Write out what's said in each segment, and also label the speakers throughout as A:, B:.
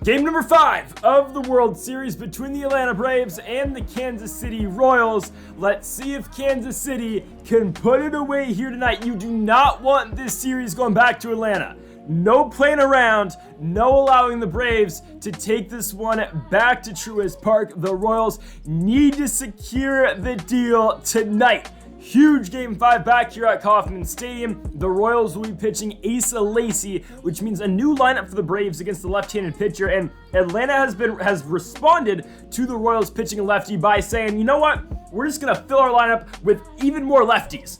A: Game number 5 of the World Series between the Atlanta Braves and the Kansas City Royals. Let's see if Kansas City can put it away here tonight. You do not want this series going back to Atlanta. No playing around, no allowing the Braves to take this one back to Truist Park. The Royals need to secure the deal tonight. Huge Game 5 back here at Kauffman Stadium. The Royals will be pitching Asa Lacy, which means a new lineup for the Braves against the left-handed pitcher. And Atlanta has responded to the Royals pitching a lefty by saying, you know what? We're just going to fill our lineup with even more lefties.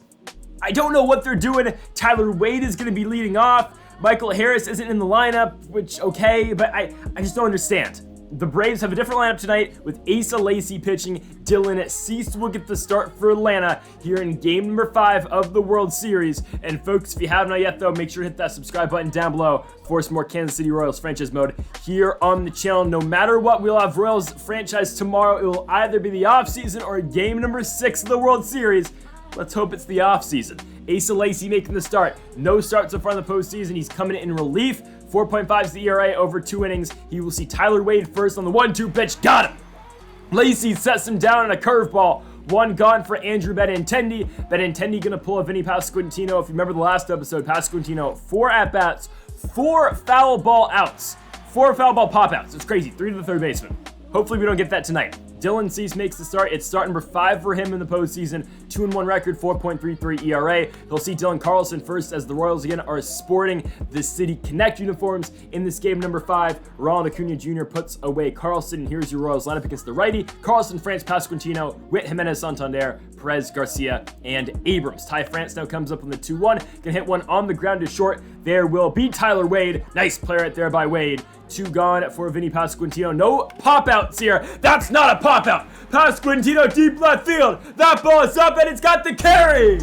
A: I don't know what they're doing. Tyler Wade is going to be leading off. Michael Harris isn't in the lineup, which, okay, but I just don't understand. The Braves have a different lineup tonight with Asa Lacy pitching. Dylan Cease will get the start for Atlanta here in game number 5 of the World Series. And folks, if you haven't yet though, make sure to hit that subscribe button down below for some more Kansas City Royals franchise mode here on the channel. No matter what, we'll have Royals franchise tomorrow. It will either be the offseason or game number 6 of the World Series. Let's hope it's the offseason. Asa Lacy making the start. No start so far in the postseason. He's coming in relief. 4.5 is the ERA over 2 innings. He will see Tyler Wade first on the 1-2 pitch. Got him! Lacy sets him down on a curveball. One gone for Andrew Benintendi. Benintendi gonna pull a Vinny Pasquantino. If you remember the last episode, Pasquantino, 4 at-bats, 4 foul ball outs. 4 foul ball pop-outs. It's crazy. 3 to the third baseman. Hopefully we don't get that tonight. Dylan Cease makes the start. It's start number 5 for him in the postseason. 2-1 record, 4.33 ERA. He'll see Dylan Carlson first as the Royals again are sporting the City Connect uniforms in this game number 5. Ronald Acuna Jr. puts away Carlson. Here's your Royals lineup against the righty. Carlson, France, Pasquantino, Witt, Jimenez, Santander, Perez, Garcia, and Abrams. Ty France now comes up on the 2-1. Can hit one on the ground to short. There will be Tyler Wade. Nice play right there by Wade. 2 gone for Vinny Pasquantino. No pop-outs here. That's not a pop-out. Pasquantino deep left field. That ball is up and it's got the carry.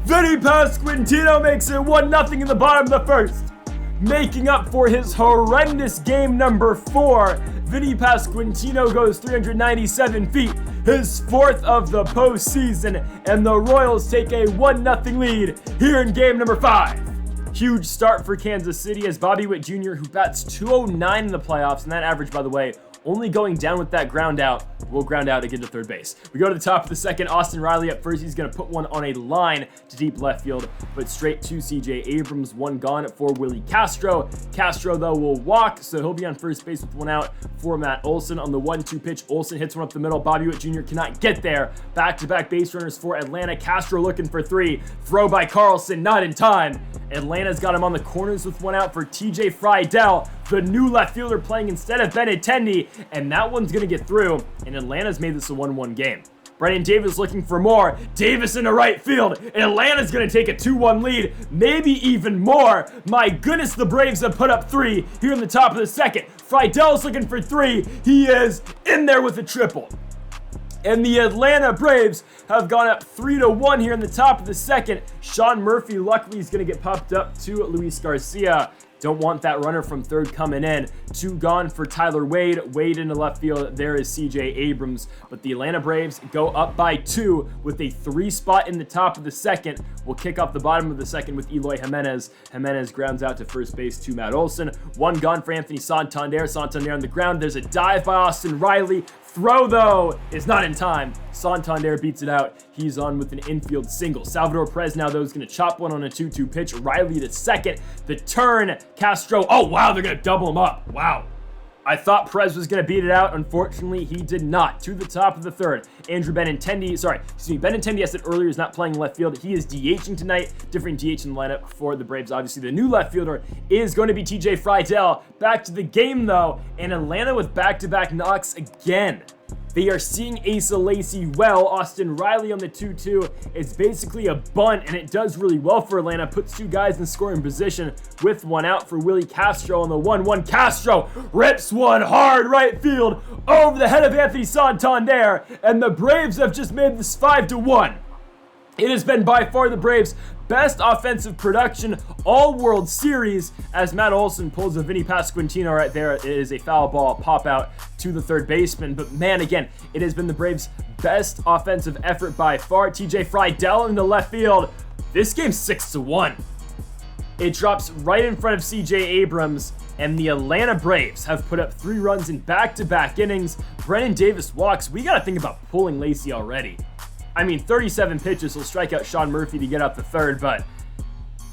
A: Vinny Pasquantino makes it 1-0 in the bottom of the first. Making up for his horrendous game number 4. Vinny Pasquantino goes 397 feet. His 4th of the postseason. And the Royals take a 1-0 lead here in game number 5. Huge start for Kansas City as Bobby Witt Jr., who bats .209 in the playoffs, and that average, by the way, only going down with that ground out, will ground out again to third base. We go to the top of the second. Austin Riley up first. He's going to put one on a line to deep left field, but straight to CJ Abrams. 1 gone for Willie Castro. Castro, though, will walk, so he'll be on first base with 1 out for Matt Olson. On the 1-2 pitch, Olson hits one up the middle. Bobby Witt Jr. cannot get there. Back-to-back base runners for Atlanta. Castro looking for 3. Throw by Carlson, not in time. Atlanta's got him on the corners with 1 out for TJ Friedel, the new left fielder playing instead of Benintendi, and that one's going to get through, and Atlanta's made this a 1-1 game. Brandon Davis looking for more. Davis into right field. Atlanta's going to take a 2-1 lead, maybe even more. My goodness, the Braves have put up 3 here in the top of the second. Friedel's looking for 3. He is in there with a triple. And the Atlanta Braves have gone up 3-1 here in the top of the second. Sean Murphy luckily is going to get popped up to Luis Garcia. Don't want that runner from third coming in. 2 gone for Tyler Wade. Wade into left field. There is CJ Abrams. But the Atlanta Braves go up by 2 with a 3 spot in the top of the second. We'll kick off the bottom of the second with Eloy Jimenez. Jimenez grounds out to first base to Matt Olson. 1 gone for Anthony Santander. Santander on the ground. There's a dive by Austin Riley. Throw, though, is not in time. Santander beats it out. He's on with an infield single. Salvador Perez now, though, is going to chop one on a 2-2 pitch. Riley to second. The turn. Castro. Oh, wow, they're going to double him up. Wow. I thought Perez was going to beat it out. Unfortunately, he did not. To the top of the third. Benintendi, I said earlier, is not playing left field. He is DHing tonight. Different DH in the lineup for the Braves. Obviously, the new left fielder is going to be TJ Friedel. Back to the game, though, and Atlanta with back-to-back knocks again. They are seeing Asa Lacy well. Austin Riley on the 2-2. It's basically a bunt, and it does really well for Atlanta. Puts 2 guys in scoring position with 1 out for Willie Castro on the 1-1. Castro rips one hard right field over the head of Anthony Santander, and the Braves have just made this 5-1. It has been by far the Braves' best offensive production all World Series as Matt Olson pulls a Vinny Pasquantino right there. It is a foul ball pop out to the third baseman. But man, again, it has been the Braves' best offensive effort by far. TJ Friedel in the left field. This game's 6-1. It drops right in front of CJ Abrams, and the Atlanta Braves have put up 3 runs in back-to-back innings. Brennen Davis walks. We got to think about pulling Lacey already. I mean, 37 pitches, he'll strike out Sean Murphy to get out the third, but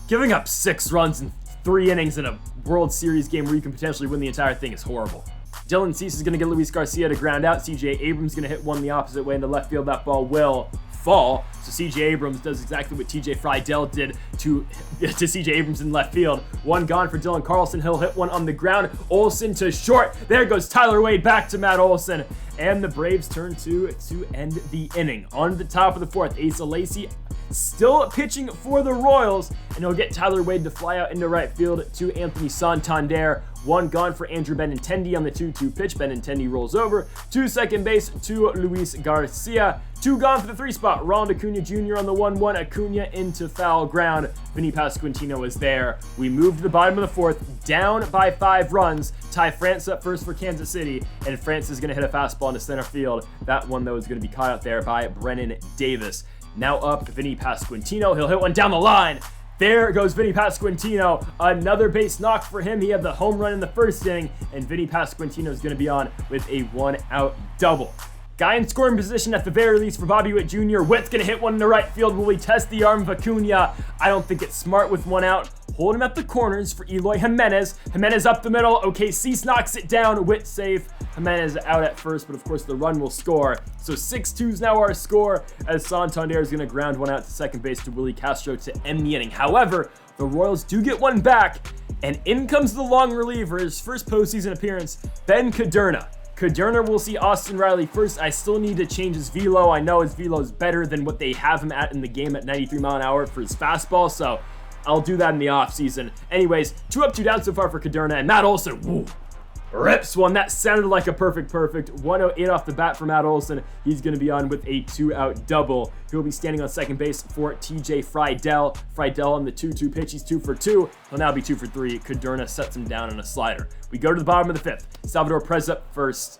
A: giving up 6 runs in 3 innings in a World Series game where you can potentially win the entire thing is horrible. Dylan Cease is going to get Luis Garcia to ground out. CJ Abrams is going to hit one the opposite way into left field. That ball will fall. So CJ Abrams does exactly what TJ Friedel did to CJ Abrams in left field. One gone for Dylan Carlson. He'll hit one on the ground. Olsen to short. There goes Tyler Wade back to Matt Olson. And the Braves turn to end the inning. On the top of the 4th, Asa Lacey still pitching for the Royals, and he'll get Tyler Wade to fly out into right field to Anthony Santander. One gone for Andrew Benintendi on the 2-2 pitch. Benintendi rolls over to second base to Luis Garcia. 2 gone for the 3 spot. Ronald Acuna Jr. on the 1-1. Acuna into foul ground. Vinny Pasquantino is there. We move to the bottom of the 4th, down by 5 runs. Ty France up first for Kansas City, and France is going to hit a fastball into center field. That one, though, is going to be caught out there by Brennen Davis. Now up, Vinny Pasquantino. He'll hit one down the line. There goes Vinny Pasquantino. Another base knock for him. He had the home run in the first inning, and Vinny Pasquantino is going to be on with a 1-out double. Guy in scoring position at the very least for Bobby Witt Jr. Witt's going to hit one in the right field. Will he test the arm of Acuna? I don't think it's smart with 1 out. Hold him at the corners for Eloy Jimenez. Jimenez up the middle. Okay, Cease knocks it down. Witt safe. Jimenez out at first, but of course the run will score. So 6-2 is now our score, as Santander is going to ground one out to second base to Willie Castro to end the inning. However, the Royals do get one back, and in comes the long reliever, his first postseason appearance, Ben Caderna. Caderna will see Austin Riley first. I still need to change his velo. I know his velo is better than what they have him at in the game at 93 mile an hour for his fastball, so I'll do that in the offseason. Anyways, 2 up, 2 down so far for Caderna, and Matt Olson, woo, rips one. That sounded like a perfect. 108 off the bat for Matt Olson. He's going to be on with a 2-out double. He'll be standing on second base for TJ Friedel. Friedel on the 2-2 pitch. He's 2 for 2. He'll now be 2 for 3. Caderna sets him down on a slider. We go to the bottom of the 5th. Salvador Perez up first.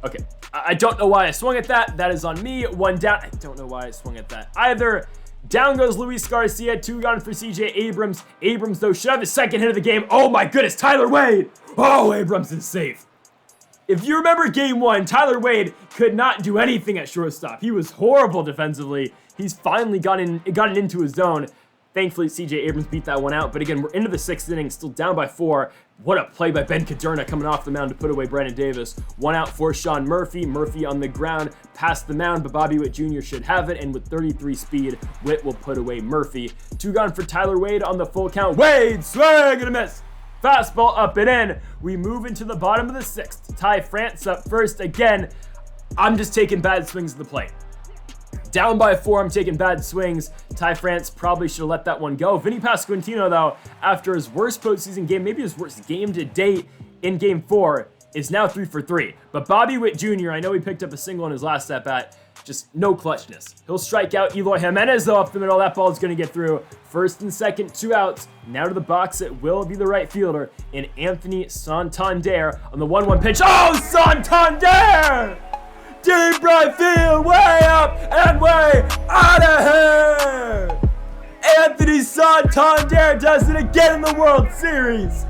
A: Okay, I don't know why I swung at that. That is on me. 1 down. I don't know why I swung at that either. Down goes Luis Garcia, 2 gone for CJ Abrams. Abrams, though, should have his second hit of the game. Oh my goodness, Tyler Wade. Oh, Abrams is safe. If you remember game 1, Tyler Wade could not do anything at shortstop. He was horrible defensively. He's finally gotten into his zone. Thankfully, CJ Abrams beat that one out. But again, we're into the 6th inning, still down by 4. What a play by Ben Caderna coming off the mound to put away Brennen Davis. 1 out for Sean Murphy. Murphy on the ground past the mound, but Bobby Witt Jr. should have it. And with 33 speed, Witt will put away Murphy. 2 gone for Tyler Wade on the full count. Wade, swing and a miss. Fastball up and in. We move into the bottom of the 6th. Ty France up first. Again, I'm just taking bad swings at the plate. Down by 4, I'm taking bad swings. Ty France probably should have let that one go. Vinny Pasquantino, though, after his worst postseason game, maybe his worst game to date in game 4, is now 3 for 3. But Bobby Witt Jr., I know he picked up a single in his last at-bat, just no clutchness. He'll strike out Eloy Jimenez, though, up the middle. That ball is going to get through. First and second, 2 outs. Now to the box, it will be the right fielder in Anthony Santander on the 1-1 pitch. Oh, Santander! Deep right field, way up and way out of here! Anthony Santander does it again in the World Series.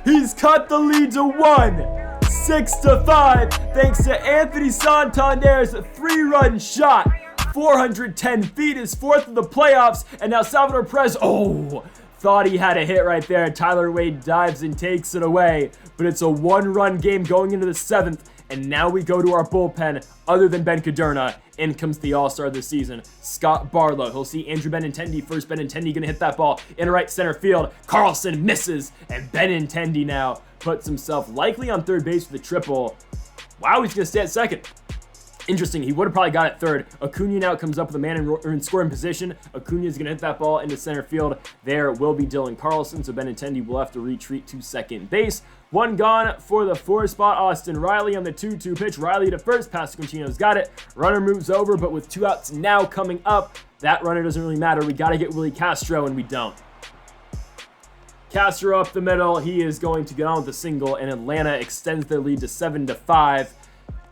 A: He's cut the lead to 1, 6-5, thanks to Anthony Santander's 3-run shot. 410 feet, his 4th of the playoffs, and now Salvador Perez, thought he had a hit right there. Tyler Wade dives and takes it away, but it's a 1-run game going into the 7th. And now we go to our bullpen, other than Ben Caderna. In comes the all-star this season, Scott Barlow. He'll see Andrew Benintendi first. Benintendi gonna hit that ball in right center field. Carlson misses, and Benintendi now puts himself likely on third base with a triple. Wow, he's gonna stay at second. Interesting, he would have probably got it third. Acuna now comes up with a man in scoring position. Acuna is going to hit that ball into center field. There will be Dylan Carlson, so Benintendi will have to retreat to second base. 1 gone for the 4 spot. Austin Riley on the 2-2 pitch. Riley to first. Pasquantino's got it. Runner moves over, but with 2 outs now coming up, that runner doesn't really matter. We got to get Willie Castro, and we don't. Castro up the middle. He is going to get on with a single, and Atlanta extends their lead to 7-5.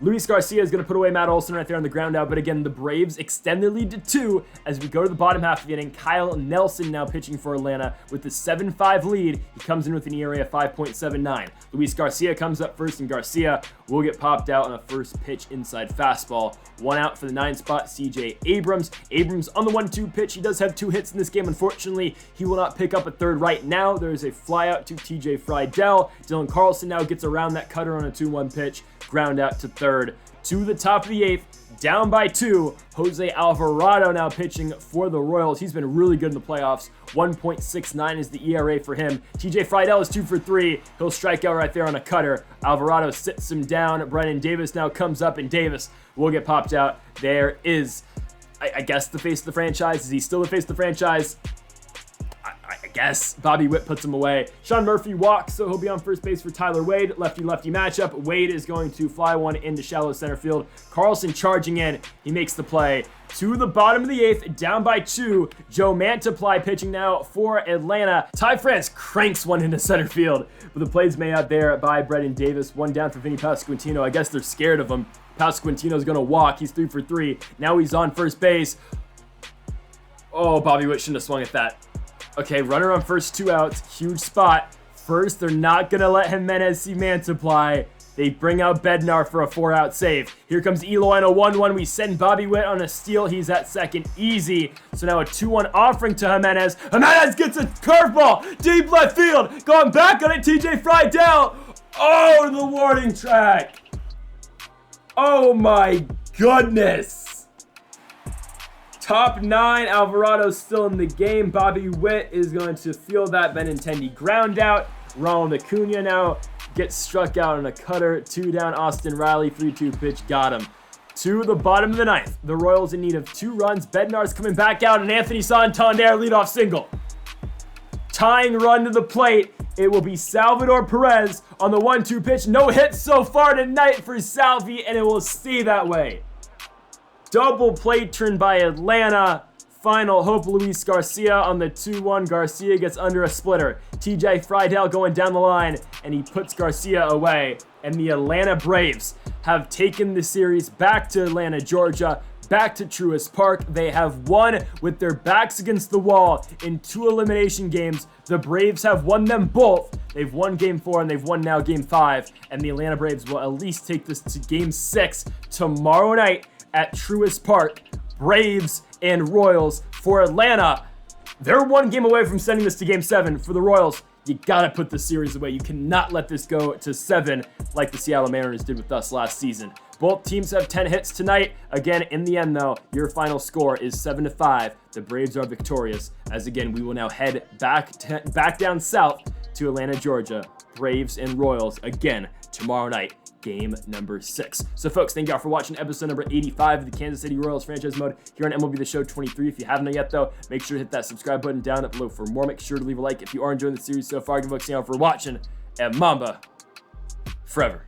A: Luis Garcia is going to put away Matt Olson right there on the ground out, but again, the Braves extend their lead to 2 as we go to the bottom half of the inning. Kyle Nelson now pitching for Atlanta with the 7-5 lead. He comes in with an ERA of 5.79. Luis Garcia comes up first, and Garcia will get popped out on a first pitch inside fastball. 1 out for the 9 spot, CJ Abrams. Abrams on the 1-2 pitch. He does have 2 hits in this game. Unfortunately, he will not pick up a third right now. There's a fly out to TJ Friedel. Dylan Carlson now gets around that cutter on a 2-1 pitch. Ground out to third. To the top of the 8th, down by 2, Jose Alvarado now pitching for the Royals. He's been really good in the playoffs. 1.69 is the ERA for him. TJ Friedel is 2 for 3. He'll strike out right there on a cutter. Alvarado sits him down. Brennan Davis now comes up, and Davis will get popped out. There is, I guess, the face of the franchise. Is he still the face of the franchise? I guess. Bobby Witt puts him away. Sean Murphy walks, so he'll be on first base for Tyler Wade. Lefty-lefty matchup. Wade is going to fly one into shallow center field. Carlson charging in. He makes the play. To the bottom of the 8th, down by 2. Joe Mantiply pitching now for Atlanta. Ty France cranks one into center field, but the play's made out there by Brennan Davis. 1 down for Vinny Pasquantino. I guess they're scared of him. Pasquantino's going to walk. He's 3 for 3. Now he's on first base. Oh, Bobby Witt shouldn't have swung at that. Okay, runner on first, 2 outs. Huge spot. First, they're not going to let Jimenez see Mantiply. They bring out Bednar for a 4-out save. Here comes Eloy on a 1-1. We send Bobby Witt on a steal. He's at second. Easy. So now a 2-1 offering to Jimenez. Jimenez gets a curveball. Deep left field. Going back on it, TJ Friedel. Oh, the warning track. Oh, my goodness. Top 9, Alvarado's still in the game. Bobby Witt is going to field that Benintendi ground out. Ronald Acuna now gets struck out on a cutter. 2 down, Austin Riley, 3-2 pitch, got him. To the bottom of the 9th, the Royals in need of 2 runs. Bednar's coming back out, and Anthony Santander leadoff single. Tying run to the plate. It will be Salvador Perez on the 1-2 pitch. No hits so far tonight for Salvi, and it will stay that way. Double plate turn by Atlanta. Final hope, Luis Garcia on the 2-1. Garcia gets under a splitter. TJ Friedel going down the line, and he puts Garcia away. And the Atlanta Braves have taken the series back to Atlanta, Georgia, back to Truist Park. They have won with their backs against the wall in 2 elimination games. The Braves have won them both. They've won Game 4 and they've won now Game 5. And the Atlanta Braves will at least take this to Game 6 tomorrow night at Truist Park. Braves and Royals for Atlanta. They're 1 game away from sending this to Game 7. For the Royals, you gotta put the series away. You cannot let this go to 7 like the Seattle Mariners did with us last season. Both teams have 10 hits tonight. Again, in the end, though, your final score is 7-5. The Braves are victorious. As again, we will now head back down south to Atlanta, Georgia. Braves and Royals again tomorrow night. Game number 6. So folks, thank y'all for watching episode number 85 of the Kansas City Royals franchise mode here on MLB The Show 23. If you haven't yet though, make sure to hit that subscribe button down below for more. Make sure to leave a like if you are enjoying the series so far. Give a for watching, and Mamba forever.